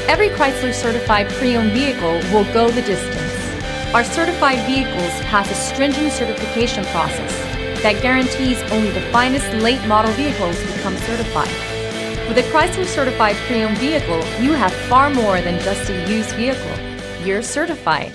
Every Chrysler certified pre-owned vehicle will go the distance. Our certified vehicles pass a stringent certification process that guarantees only the finest late model vehicles become certified. With a Chrysler certified pre-owned vehicle, you have far more than just a used vehicle. You're certified.